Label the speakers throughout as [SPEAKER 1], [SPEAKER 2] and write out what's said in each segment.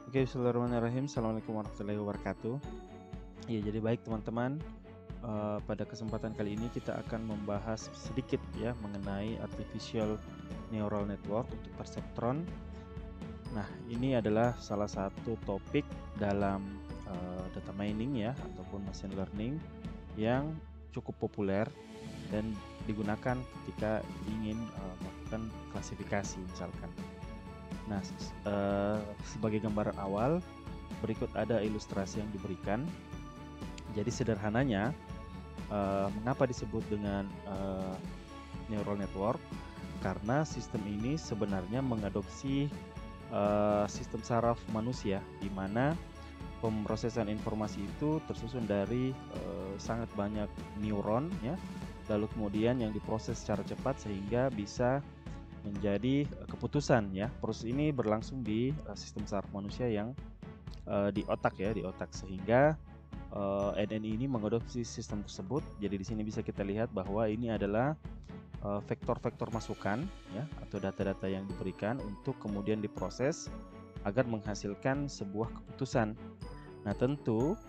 [SPEAKER 1] Oke, bismillahirrahmanirrahim. Assalamualaikum warahmatullahi wabarakatuh. Ya, jadi baik teman-teman. Pada kesempatan kali ini kita akan membahas sedikit ya mengenai artificial neural network untuk perseptron. Nah, ini adalah salah satu topik dalam data mining ya ataupun machine learning yang cukup populer dan digunakan ketika ingin melakukan klasifikasi misalkan. Nah, sebagai gambaran awal, berikut ada ilustrasi yang diberikan. Jadi sederhananya, mengapa disebut dengan neural network? Karena sistem ini sebenarnya mengadopsi sistem saraf manusia, di mana pemrosesan informasi itu tersusun dari sangat banyak neuron, ya. Lalu kemudian yang diproses secara cepat sehingga bisa menjadi keputusan ya. Proses ini berlangsung di sistem saraf manusia yang di otak ya, di otak, sehingga NNI ini mengadopsi sistem tersebut. Jadi di sini bisa kita lihat bahwa ini adalah vektor-vektor masukan ya atau data-data yang diberikan untuk kemudian diproses agar menghasilkan sebuah keputusan. Nah, tentu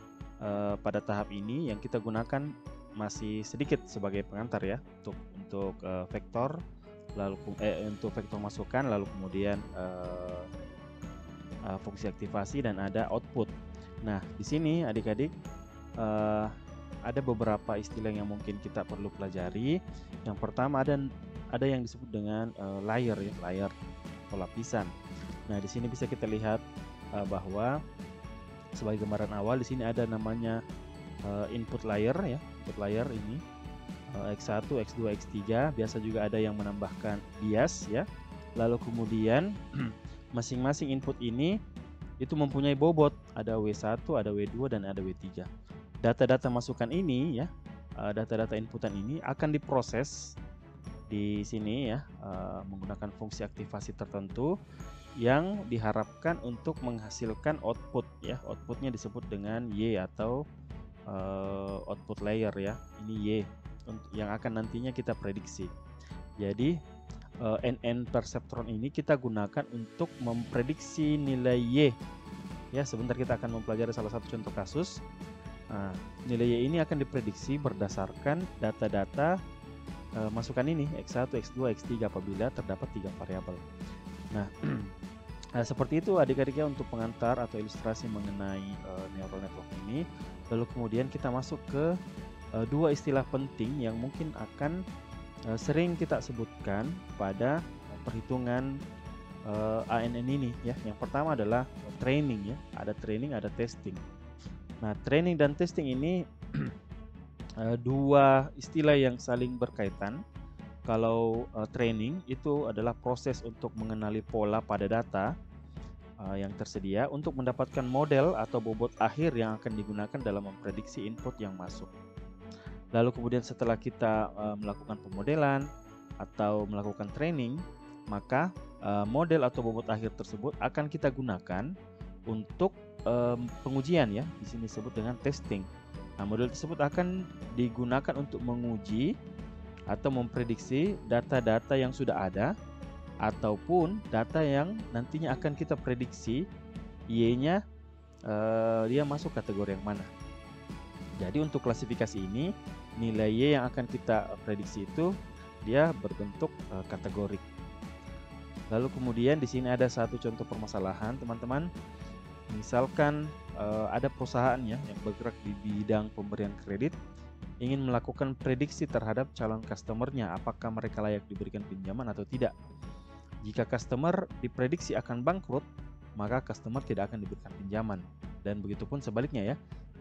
[SPEAKER 1] pada tahap ini yang kita gunakan masih sedikit sebagai pengantar ya untuk vektor, lalu untuk vektor masukan, lalu kemudian fungsi aktivasi dan ada output. Nah, di sini adik-adik ada beberapa istilah yang mungkin kita perlu pelajari. Yang pertama ada yang disebut dengan layer ya, layer atau lapisan. Nah, di sini bisa kita lihat bahwa sebagai gambaran awal di sini ada namanya input layer ya, input layer ini X1, X2, X3, biasa juga ada yang menambahkan bias ya. Lalu kemudian masing-masing input ini itu mempunyai bobot, ada W1, ada W2 dan ada W3. Data-data masukan ini ya, data-data inputan ini akan diproses di sini ya menggunakan fungsi aktivasi tertentu yang diharapkan untuk menghasilkan output ya. Outputnya disebut dengan Y atau output layer ya. Ini Y yang akan nantinya kita prediksi. Jadi NN perseptron ini kita gunakan untuk memprediksi nilai Y. Ya, sebentar kita akan mempelajari salah satu contoh kasus. Nah, nilai Y ini akan diprediksi berdasarkan data-data masukan ini X1, X2, X3 apabila terdapat 3 variabel. Nah, seperti itu adik-adiknya untuk pengantar atau ilustrasi mengenai neural network ini. Lalu kemudian kita masuk ke dua istilah penting yang mungkin akan sering kita sebutkan pada perhitungan ANN ini ya. Yang pertama adalah training ya. Ada training, ada testing. Nah, training dan testing ini dua istilah yang saling berkaitan. Kalau training itu adalah proses untuk mengenali pola pada data yang tersedia untuk mendapatkan model atau bobot akhir yang akan digunakan dalam memprediksi input yang masuk. Lalu kemudian setelah kita melakukan pemodelan atau melakukan training, maka model atau bobot akhir tersebut akan kita gunakan untuk pengujian ya. Di sini disebut dengan testing. Nah, model tersebut akan digunakan untuk menguji atau memprediksi data-data yang sudah ada ataupun data yang nantinya akan kita prediksi Y-nya dia masuk kategori yang mana. Jadi untuk klasifikasi ini nilai Y yang akan kita prediksi itu dia berbentuk kategorik. Lalu kemudian di sini ada satu contoh permasalahan teman-teman. Misalkan ada perusahaan ya yang bergerak di bidang pemberian kredit ingin melakukan prediksi terhadap calon customernya apakah mereka layak diberikan pinjaman atau tidak. Jika customer diprediksi akan bangkrut, maka customer tidak akan diberikan pinjaman. Dan begitupun sebaliknya ya.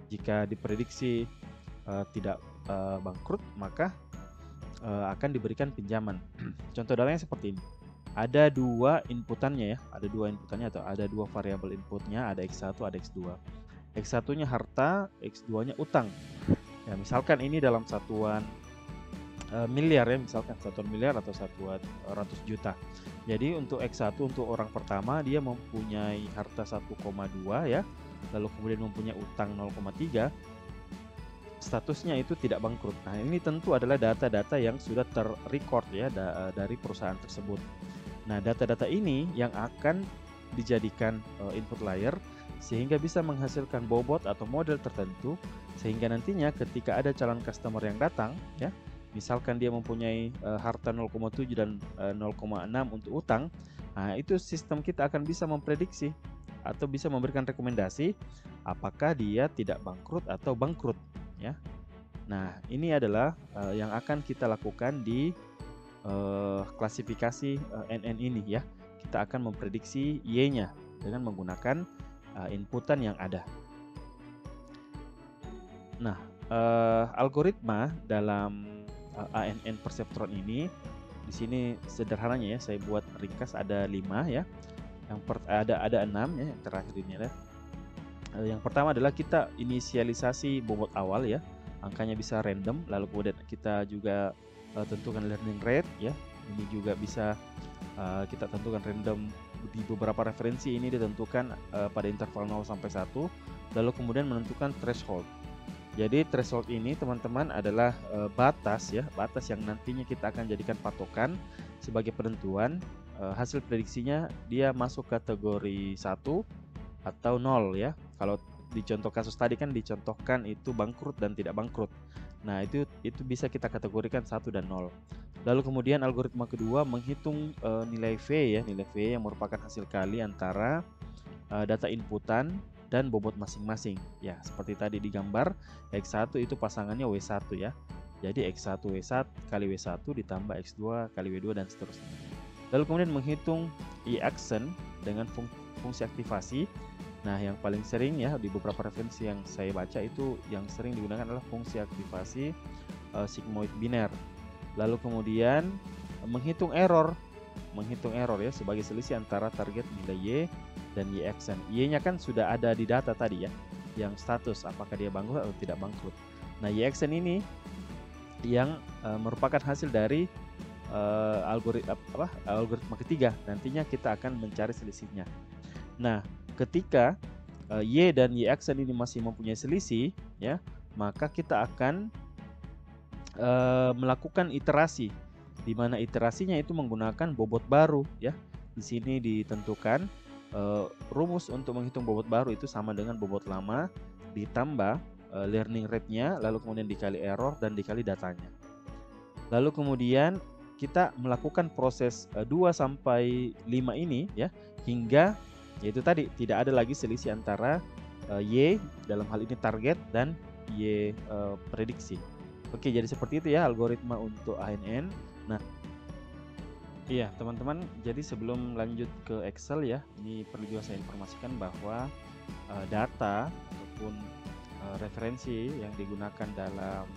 [SPEAKER 1] Jika diprediksi tidak bangkrut, maka akan diberikan pinjaman. Contoh datanya seperti ini. Ada dua inputannya ya, atau ada dua variabel inputnya, ada X1, ada X2. X1-nya harta, X2-nya utang. Ya, misalkan ini dalam satuan miliar ya, misalkan satuan miliar atau satuan ratus juta. Jadi untuk X1 untuk orang pertama dia mempunyai harta 1,2 ya, lalu kemudian mempunyai utang 0,3, statusnya itu tidak bangkrut. Nah, ini tentu adalah data-data yang sudah terrecord ya dari perusahaan tersebut. Nah, data-data ini yang akan dijadikan input layer sehingga bisa menghasilkan bobot atau model tertentu, sehingga nantinya ketika ada calon customer yang datang ya, misalkan dia mempunyai harta 0,7 dan 0,6 untuk utang, nah itu sistem kita akan bisa memprediksi atau bisa memberikan rekomendasi apakah dia tidak bangkrut atau bangkrut ya. Nah, ini adalah yang akan kita lakukan di klasifikasi NN ini ya. Kita akan memprediksi Y-nya dengan menggunakan inputan yang ada. Nah, algoritma dalam ANN Perceptron ini di sini sederhananya ya, saya buat ringkas ada 5 ya. Ada 6 ya, yang terakhir ini ada. Yang pertama adalah kita inisialisasi bobot awal ya. Angkanya bisa random, lalu kemudian kita juga tentukan learning rate ya. Ini juga bisa kita tentukan random di beberapa referensi, ini ditentukan pada interval 0 sampai 1, lalu kemudian menentukan threshold. Jadi threshold ini teman-teman adalah batas ya, batas yang nantinya kita akan jadikan patokan sebagai penentuan hasil prediksinya dia masuk kategori 1 atau 0 ya. Kalau di contoh kasus tadi kan dicontohkan itu bangkrut dan tidak bangkrut. Nah, itu bisa kita kategorikan 1 dan 0. Lalu kemudian algoritma kedua menghitung nilai V ya, nilai V yang merupakan hasil kali antara data inputan dan bobot masing-masing. Ya, seperti tadi digambar, X1 itu pasangannya W1 ya. Jadi X1 W1 kali W1 ditambah X2 kali W2 dan seterusnya. Lalu kemudian menghitung E-action dengan fungsi aktivasi. Nah, yang paling sering ya di beberapa referensi yang saya baca itu yang sering digunakan adalah fungsi aktivasi sigmoid biner. Lalu kemudian menghitung error ya sebagai selisih antara target nilai Y dan Y action. Y-nya kan sudah ada di data tadi ya, yang status apakah dia bangkrut atau tidak bangkrut. Nah, Y action ini yang merupakan hasil dari algoritma ketiga. Nantinya kita akan mencari selisihnya. Nah, ketika Y dan Y action ini masih mempunyai selisih ya, maka kita akan melakukan iterasi, di mana iterasinya itu menggunakan bobot baru ya. Di sini ditentukan rumus untuk menghitung bobot baru itu sama dengan bobot lama ditambah learning rate-nya, lalu kemudian dikali error dan dikali datanya. Lalu kemudian kita melakukan proses 2 sampai 5 ini ya, hingga yaitu tadi tidak ada lagi selisih antara Y dalam hal ini target dan Y prediksi. Oke, jadi seperti itu ya algoritma untuk ANN. Nah, iya teman-teman, jadi sebelum lanjut ke Excel ya, ini perlu juga saya informasikan bahwa data ataupun referensi yang digunakan dalam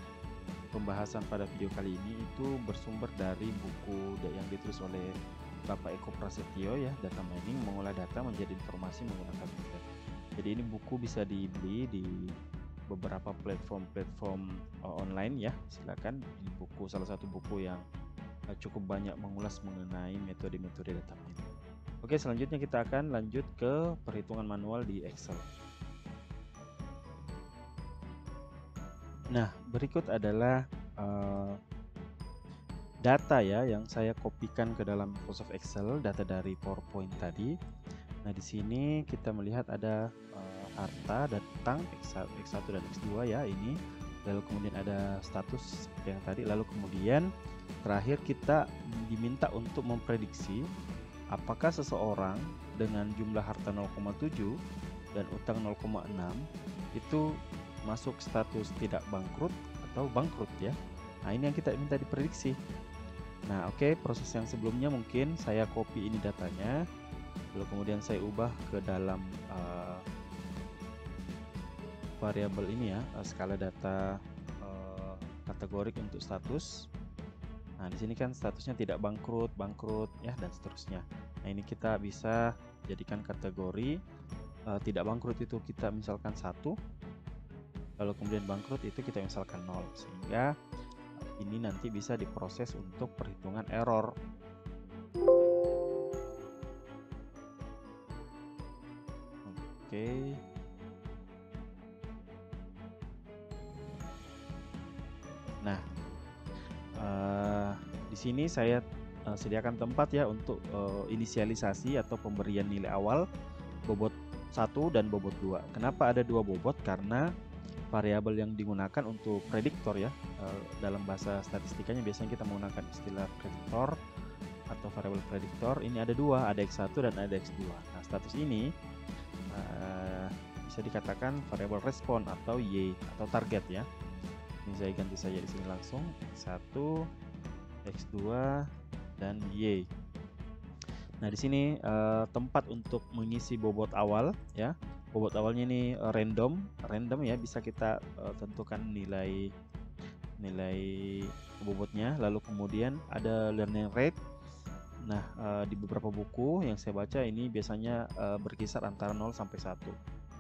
[SPEAKER 1] pembahasan pada video kali ini itu bersumber dari buku yang ditulis oleh Bapak Eko Prasetyo ya, Data Mining, mengolah data menjadi informasi menggunakan internet. Jadi ini buku bisa dibeli di beberapa platform online ya, silakan. Ini buku, salah satu buku yang cukup banyak mengulas mengenai metode-metode data mining. Oke, selanjutnya kita akan lanjut ke perhitungan manual di Excel. Nah, berikut adalah data ya yang saya kopikan ke dalam Microsoft Excel, data dari PowerPoint tadi. Nah, di sini kita melihat ada harta dan utang X1 dan X2 ya ini. Lalu kemudian ada status seperti yang tadi. Lalu kemudian terakhir kita diminta untuk memprediksi apakah seseorang dengan jumlah harta 0,7 dan utang 0,6 itu masuk status tidak bangkrut atau bangkrut ya. Nah, ini yang kita minta diprediksi. Nah, oke, proses yang sebelumnya mungkin saya copy ini datanya, lalu kemudian saya ubah ke dalam variabel ini ya, skala data kategorik untuk status. Nah, di sini kan statusnya tidak bangkrut, bangkrut ya, dan seterusnya. Nah, ini kita bisa jadikan kategori tidak bangkrut itu kita misalkan 1, lalu kemudian bangkrut itu kita misalkan 0, sehingga ini nanti bisa diproses untuk perhitungan error. Oke. Nah, di sini saya sediakan tempat ya untuk inisialisasi atau pemberian nilai awal bobot 1 dan bobot 2. Kenapa ada 2 bobot? Karena variabel yang digunakan untuk prediktor ya, dalam bahasa statistikanya biasanya kita menggunakan istilah prediktor atau variabel prediktor. Ini ada 2, ada X1 dan ada X2. Nah, status ini bisa dikatakan variabel respon atau Y atau target ya. Ini saya ganti saja di sini langsung X1, X2 dan Y. Nah, di sini tempat untuk mengisi bobot awal ya. Bobot awalnya ini random ya, bisa kita tentukan nilai bobotnya. Lalu kemudian ada learning rate. Nah, di beberapa buku yang saya baca ini biasanya berkisar antara 0 sampai 1.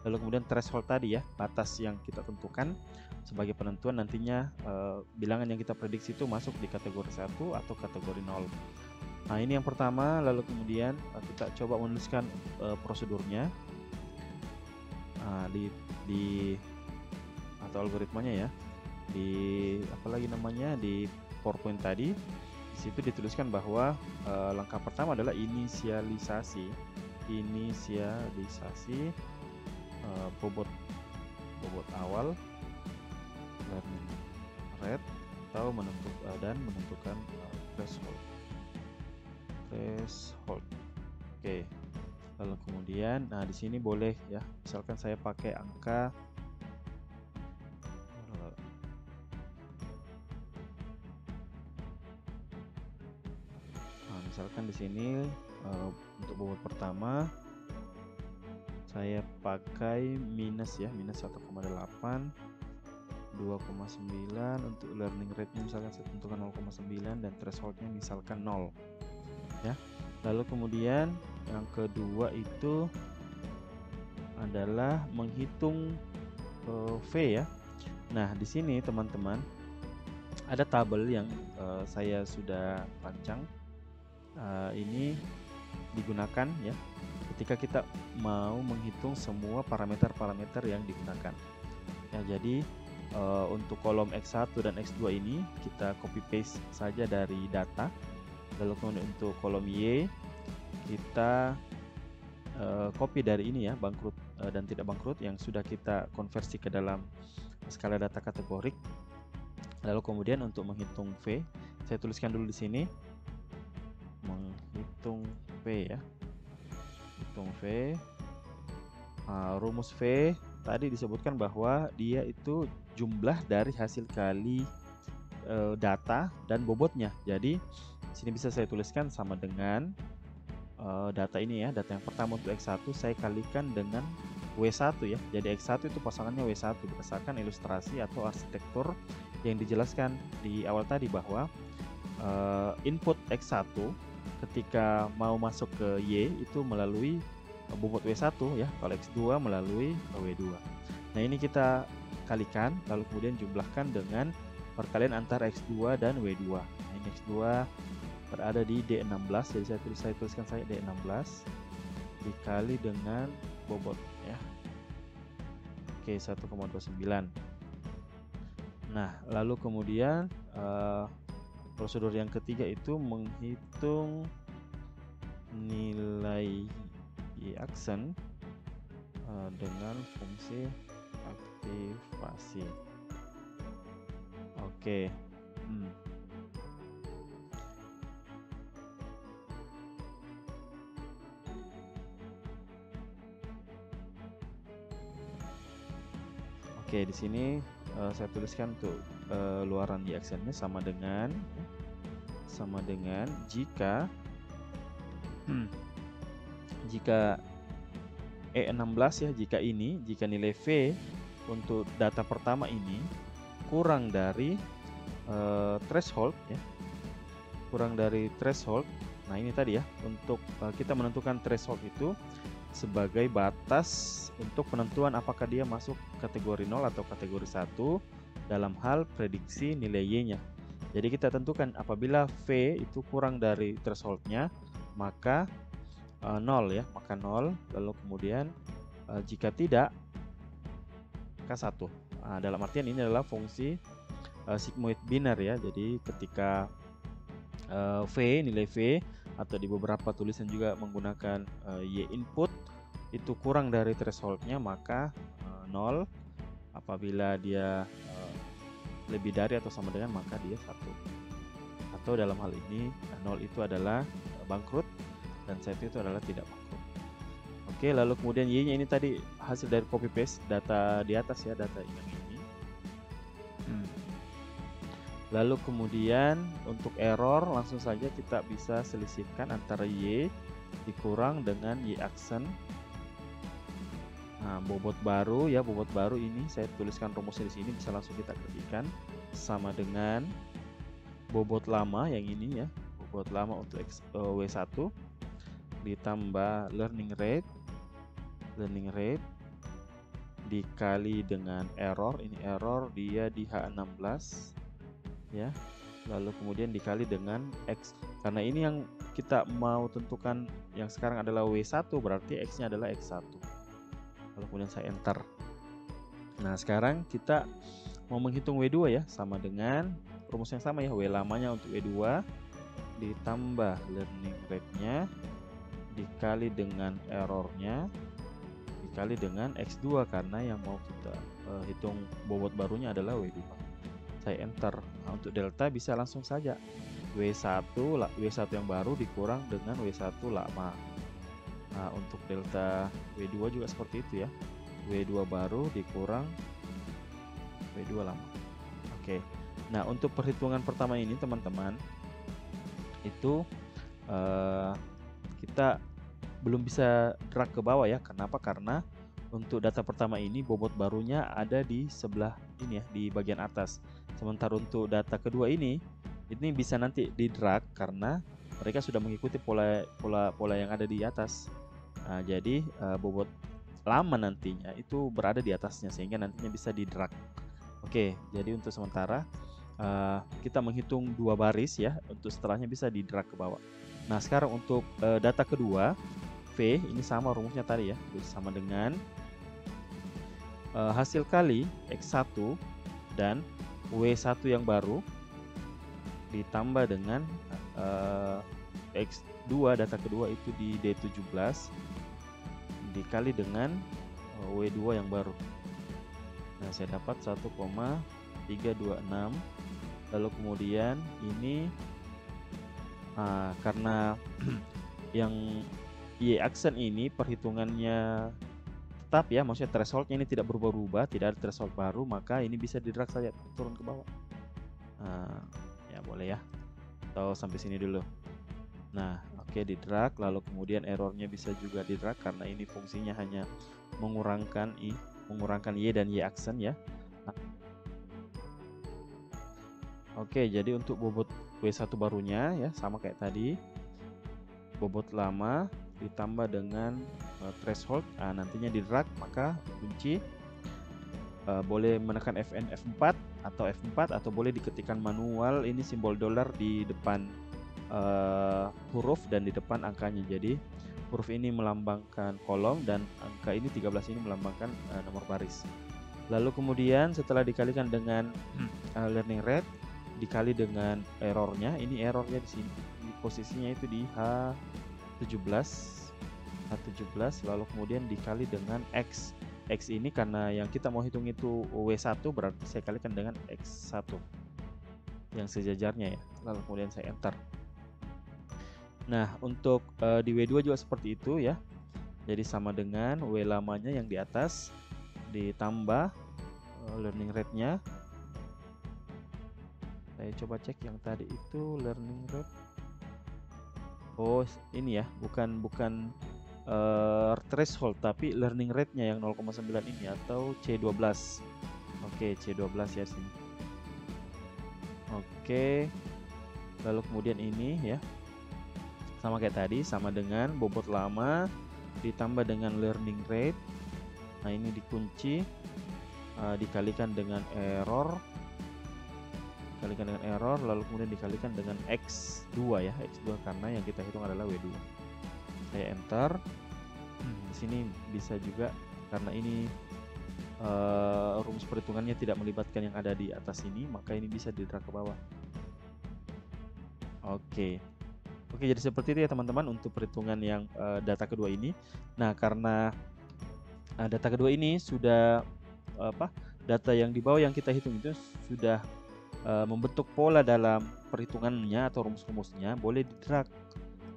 [SPEAKER 1] Lalu kemudian threshold tadi ya, batas yang kita tentukan sebagai penentuan nantinya bilangan yang kita prediksi itu masuk di kategori 1 atau kategori 0. Nah, ini yang pertama. Lalu kemudian kita coba menuliskan prosedurnya di atau algoritmanya ya, di apalagi namanya, di PowerPoint tadi. Di situ dituliskan bahwa langkah pertama adalah inisialisasi bobot awal, learning rate atau menentukan threshold. Oke. Lalu kemudian, nah di sini boleh ya, misalkan saya pakai angka misalkan di sini untuk bobot pertama saya pakai minus 1,8, 2,9. Untuk learning rate-nya misalkan saya tentukan 0,9 dan threshold-nya misalkan 0 ya. Lalu kemudian yang kedua itu adalah menghitung V ya. Nah, di sini teman-teman ada tabel yang saya sudah rancang. Ini digunakan ya ketika kita mau menghitung semua parameter-parameter yang digunakan. Ya, jadi untuk kolom X1 dan X2 ini kita copy paste saja dari data. Lalu kemudian untuk kolom Y kita copy dari ini ya, bangkrut dan tidak bangkrut yang sudah kita konversi ke dalam skala data kategorik. Lalu kemudian untuk menghitung V, saya tuliskan dulu di sini menghitung V ya. Hitung V. Rumus V tadi disebutkan bahwa dia itu jumlah dari hasil kali data dan bobotnya. Jadi di sini bisa saya tuliskan sama dengan data ini ya, data yang pertama untuk X1 saya kalikan dengan W1 ya. Jadi X1 itu pasangannya W1 berdasarkan ilustrasi atau arsitektur yang dijelaskan di awal tadi bahwa input X1 ketika mau masuk ke Y itu melalui bobot W1 ya, kalau X2 melalui W2. Nah, ini kita kalikan lalu kemudian jumlahkan dengan perkalian antara X2 dan W2. Nah, ini X2 berada di D16, jadi saya tuliskan saya D16 dikali dengan bobot ya. Oke, 1,29. Nah, lalu kemudian prosedur yang ketiga itu menghitung nilai Y-aksen dengan fungsi aktivasi. Oke. Oke, di sini saya tuliskan untuk luaran Y-aksennya sama dengan jika E16 ya, jika nilai V untuk data pertama ini kurang dari threshold ya, kurang dari threshold. Nah, ini tadi ya, untuk kita menentukan threshold itu sebagai batas untuk penentuan apakah dia masuk kategori 0 atau kategori 1 dalam hal prediksi nilai Y-nya. Jadi kita tentukan apabila V itu kurang dari thresholdnya maka 0 ya, maka 0. Lalu kemudian jika tidak maka 1. Dalam artian ini adalah fungsi sigmoid biner ya. Jadi ketika nilai V, atau di beberapa tulisan juga menggunakan Y input itu kurang dari thresholdnya, maka 0. Apabila dia lebih dari atau sama dengan, maka dia 1. Atau dalam hal ini 0 itu adalah bangkrut dan 1 itu adalah tidak bangkrut. Oke, lalu kemudian Y-nya ini tadi hasil dari copy paste data di atas ya, data yang ini. Lalu kemudian untuk error langsung saja kita bisa selisihkan antara Y dikurang dengan Y aksen. Nah, bobot baru ya, bobot baru ini saya tuliskan rumusnya di sini, bisa langsung kita ketikkan, sama dengan bobot lama yang ini ya, bobot lama untuk W1 ditambah learning rate dikali dengan error, ini error dia di H16 ya, lalu kemudian dikali dengan X, karena ini yang kita mau tentukan yang sekarang adalah W1, berarti X nya adalah X1. Lalu kemudian saya enter. Nah, sekarang kita mau menghitung W2 ya, sama dengan rumus yang sama ya, W lamanya untuk W2 ditambah learning rate-nya dikali dengan errornya dikali dengan X2, karena yang mau kita hitung bobot barunya adalah W2. Saya enter. Nah, untuk delta bisa langsung saja W1 yang baru dikurang dengan W1 lama. Nah, untuk delta W2 juga seperti itu ya, W2 baru dikurang W2 lama. Oke. Nah, untuk perhitungan pertama ini teman-teman itu kita belum bisa drag ke bawah ya. Kenapa? Karena untuk data pertama ini bobot barunya ada di sebelah ini ya, di bagian atas. Sementara untuk data kedua ini bisa nanti di drag karena mereka sudah mengikuti pola yang ada di atas. Nah, jadi bobot lama nantinya itu berada di atasnya sehingga nantinya bisa di drag. Oke, jadi untuk sementara kita menghitung 2 baris ya, untuk setelahnya bisa di drag ke bawah. Nah, sekarang untuk data kedua V ini sama rumusnya tadi ya, sama dengan hasil kali X1 dan W1 yang baru ditambah dengan X2 data kedua itu di D17 dikali dengan W2 yang baru. Nah, saya dapat 1,326. Lalu kemudian ini karena yang Y aksen ini perhitungannya tetap ya, maksudnya thresholdnya ini tidak berubah-ubah, tidak ada threshold baru, maka ini bisa di drag saja turun ke bawah. Ya boleh ya, atau sampai sini dulu. Nah, oke, di drag, lalu kemudian errornya bisa juga di drag karena ini fungsinya hanya mengurangkan Y dan Y aksen ya. Oke, jadi untuk bobot W1 barunya ya sama kayak tadi, bobot lama ditambah dengan threshold, nantinya di drag, maka kunci boleh menekan Fn F4 atau boleh diketikkan manual ini simbol dolar di depan huruf dan di depan angkanya. Jadi huruf ini melambangkan kolom dan angka ini 13 ini melambangkan nomor baris. Lalu kemudian setelah dikalikan dengan learning rate dikali dengan errornya, ini errornya di sini posisinya itu di H17, lalu kemudian dikali dengan X ini karena yang kita mau hitung itu W1, berarti saya kalikan dengan X1 yang sejajarnya ya, lalu kemudian saya enter. Nah, untuk di W2 juga seperti itu ya, jadi sama dengan W lamanya yang di atas ditambah learning rate-nya. Saya coba cek yang tadi itu learning rate. Oh, ini ya, bukan threshold tapi learning rate-nya yang 0,9 ini atau C12. Oke, C12 ya sini. Oke. Lalu kemudian ini ya. Sama kayak tadi, sama dengan bobot lama ditambah dengan learning rate. Nah, ini dikunci dikalikan dengan error. Lalu kemudian dikalikan dengan X2 ya, X2 karena yang kita hitung adalah W2. Saya enter. Di sini bisa juga karena ini rumus perhitungannya tidak melibatkan yang ada di atas ini, maka ini bisa di drag ke bawah. Oke. Oke, jadi seperti itu ya teman-teman untuk perhitungan yang data kedua ini. Nah, karena data kedua ini sudah data yang di bawah yang kita hitung itu sudah membentuk pola dalam perhitungannya atau rumus-rumusnya, boleh di drag.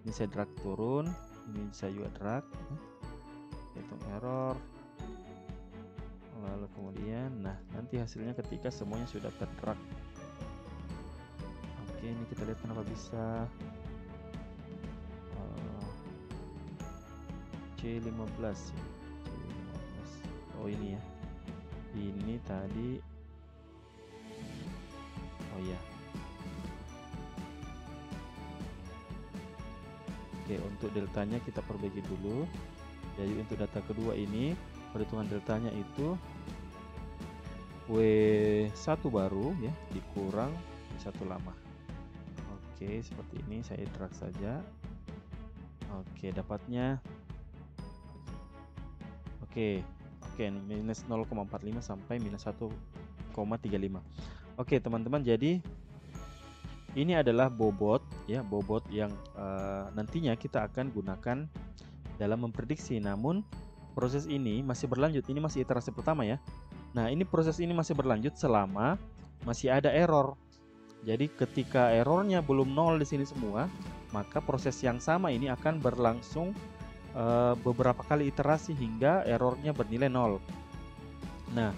[SPEAKER 1] Ini saya drag turun, ini saya juga drag. Hitung error. Lalu kemudian, nah nanti hasilnya ketika semuanya sudah terdrag. Oke, ini kita lihat kenapa bisa C15 ya. C15. Oh ini ya. Ini tadi. Oh iya. Oke, untuk deltanya kita perbaiki dulu. Jadi untuk data kedua ini perhitungan deltanya itu W1 baru ya dikurang W1 lama. Oke, seperti ini saya drag saja. Oke, dapatnya oke, minus 0,45 sampai minus 1,35. Oke, teman-teman, jadi ini adalah bobot ya, bobot yang nantinya kita akan gunakan dalam memprediksi. Namun proses ini masih berlanjut. Ini masih iterasi pertama ya. Nah, ini proses ini masih berlanjut selama masih ada error. Jadi ketika errornya belum nol di sini semua, maka proses yang sama ini akan berlangsung beberapa kali iterasi hingga errornya bernilai nol. Nah,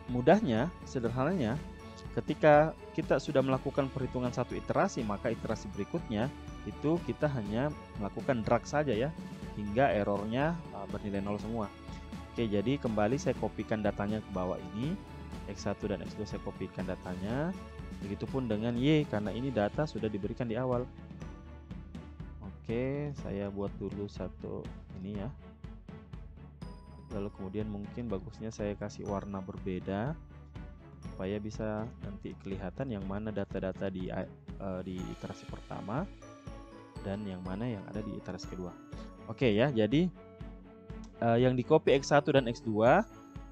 [SPEAKER 1] mudahnya, sederhananya, ketika kita sudah melakukan perhitungan satu iterasi, maka iterasi berikutnya itu kita hanya melakukan drag saja ya, hingga errornya bernilai nol semua. Oke, jadi kembali saya kopikan datanya ke bawah ini. X1 dan X2 saya kopikan datanya. Begitupun dengan Y, karena ini data sudah diberikan di awal. Oke, saya buat dulu satu ini ya. Lalu kemudian mungkin bagusnya saya kasih warna berbeda supaya bisa nanti kelihatan yang mana data-data di iterasi pertama dan yang mana yang ada di iterasi kedua. Oke ya, jadi yang di copy X1 dan X2,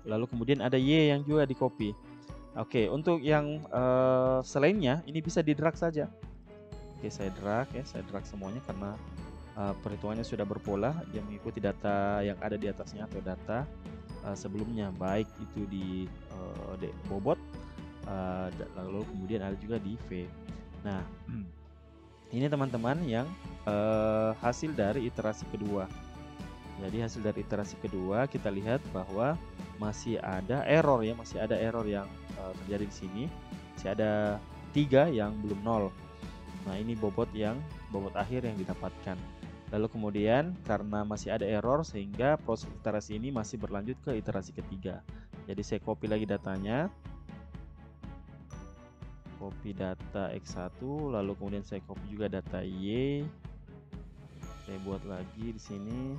[SPEAKER 1] lalu kemudian ada Y yang juga di copy. Oke, untuk yang selainnya ini bisa di drag saja. Oke, saya drag ya, saya drag semuanya karena perhitungannya sudah berpola, dia mengikuti data yang ada di atasnya atau data sebelumnya, baik itu di bobot, lalu kemudian ada juga di V. Nah, ini teman-teman yang hasil dari iterasi kedua. Jadi hasil dari iterasi kedua kita lihat bahwa masih ada error ya, masih ada error yang terjadi di sini. Masih ada 3 yang belum nol. Nah, ini bobot akhir yang didapatkan. Lalu kemudian karena masih ada error sehingga proses iterasi ini masih berlanjut ke iterasi ketiga. Jadi saya copy lagi datanya. Copy data X1, lalu kemudian saya copy juga data Y. Saya buat lagi di sini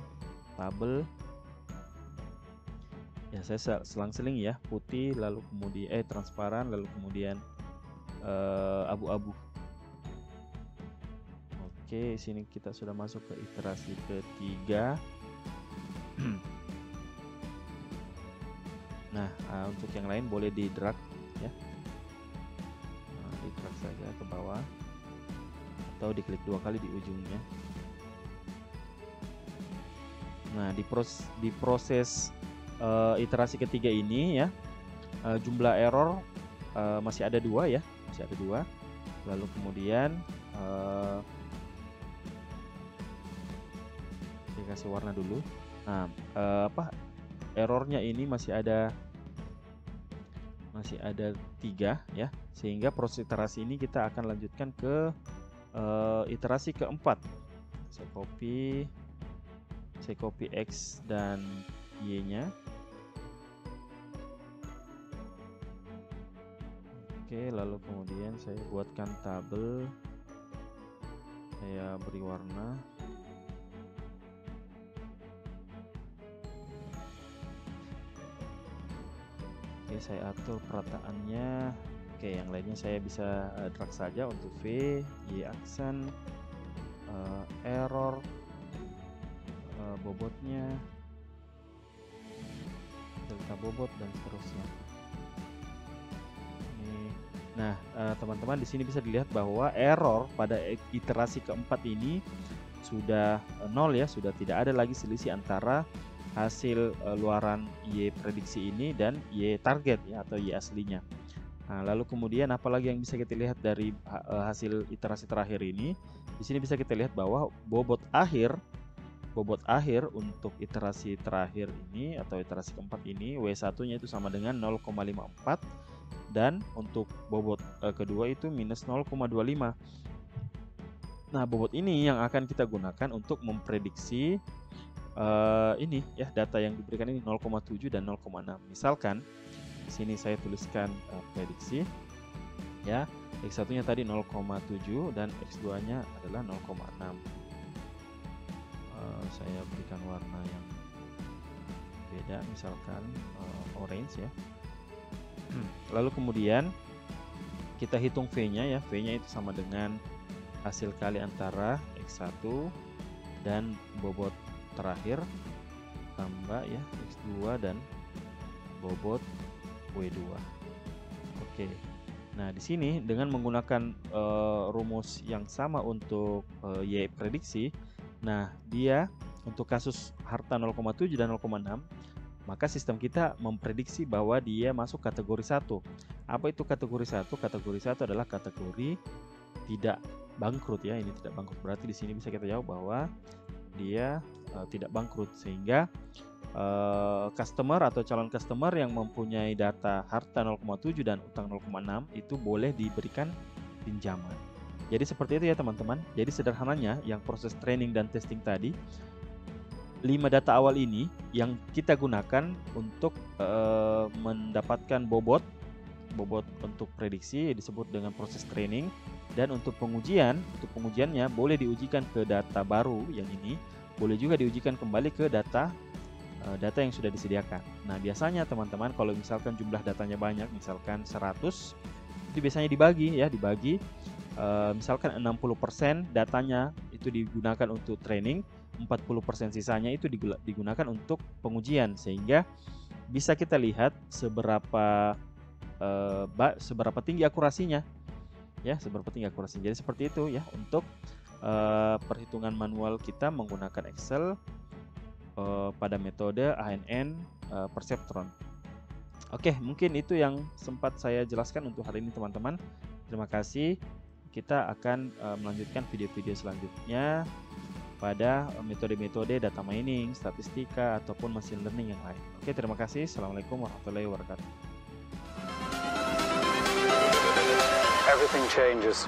[SPEAKER 1] tabel. Ya, saya selang-seling ya, putih lalu kemudian transparan lalu kemudian abu-abu. Oke, sini kita sudah masuk ke iterasi ketiga. Nah, untuk yang lain boleh di drag ya. Di drag saja ke bawah atau diklik 2 kali di ujungnya. Nah, di proses iterasi ketiga ini ya, jumlah error masih ada 2 ya, masih ada 2. Lalu kemudian saya kasih warna dulu. Nah, errornya ini masih ada 3 ya, sehingga proses iterasi ini kita akan lanjutkan ke iterasi keempat. Saya copy X dan Y-nya. Oke, lalu kemudian saya buatkan tabel. Saya beri warna. Oke, saya atur perataannya. Oke, yang lainnya saya bisa drag saja untuk V, Y aksen, error, bobotnya, delta bobot dan seterusnya. Ini Nah, teman-teman di sini bisa dilihat bahwa error pada iterasi keempat ini sudah 0 ya, sudah tidak ada lagi selisih antara hasil luaran Y prediksi ini dan Y target ya, atau Y aslinya. Nah, lalu kemudian apalagi yang bisa kita lihat dari hasil iterasi terakhir ini? Di sini bisa kita lihat bahwa bobot akhir untuk iterasi terakhir ini atau iterasi keempat ini, W1-nya itu sama dengan 0,54, dan untuk bobot kedua itu minus 0,25. Nah, bobot ini yang akan kita gunakan untuk memprediksi ini ya, data yang diberikan ini 0,7 dan 0,6. Misalkan di sini saya tuliskan prediksi ya, X1-nya tadi 0,7 dan X2-nya adalah 0,6. Saya berikan warna yang beda, misalkan orange ya. Lalu kemudian kita hitung V-nya ya. V-nya itu sama dengan hasil kali antara X1 dan bobot terakhir tambah ya X2 dan bobot W2. Oke. Nah, di sini dengan menggunakan rumus yang sama untuk Y prediksi, nah dia untuk kasus harta 0,7 dan 0,6, maka sistem kita memprediksi bahwa dia masuk kategori 1. Apa itu kategori 1? Kategori 1 adalah kategori tidak bangkrut ya. Ini tidak bangkrut, berarti di sini bisa kita jawab bahwa dia tidak bangkrut, sehingga customer atau calon customer yang mempunyai data harta 0,7 dan utang 0,6 itu boleh diberikan pinjaman. Jadi seperti itu ya teman-teman. Jadi sederhananya yang proses training dan testing tadi, 5 data awal ini yang kita gunakan untuk mendapatkan bobot untuk prediksi disebut dengan proses training, dan untuk pengujiannya boleh diujikan ke data baru yang ini, boleh juga diujikan kembali ke data yang sudah disediakan. Nah, biasanya teman-teman kalau misalkan jumlah datanya banyak, misalkan 100, itu biasanya dibagi misalkan 60% datanya itu digunakan untuk training, 40% sisanya itu digunakan untuk pengujian, sehingga bisa kita lihat seberapa tinggi akurasinya ya, Jadi seperti itu ya untuk perhitungan manual kita menggunakan Excel pada metode ANN Perceptron. Oke, mungkin itu yang sempat saya jelaskan untuk hari ini teman-teman. Terima kasih. Kita akan melanjutkan video-video selanjutnya pada metode-metode data mining, statistika, ataupun machine learning yang lain. Oke, terima kasih. Assalamualaikum warahmatullahi wabarakatuh.
[SPEAKER 2] Everything changes.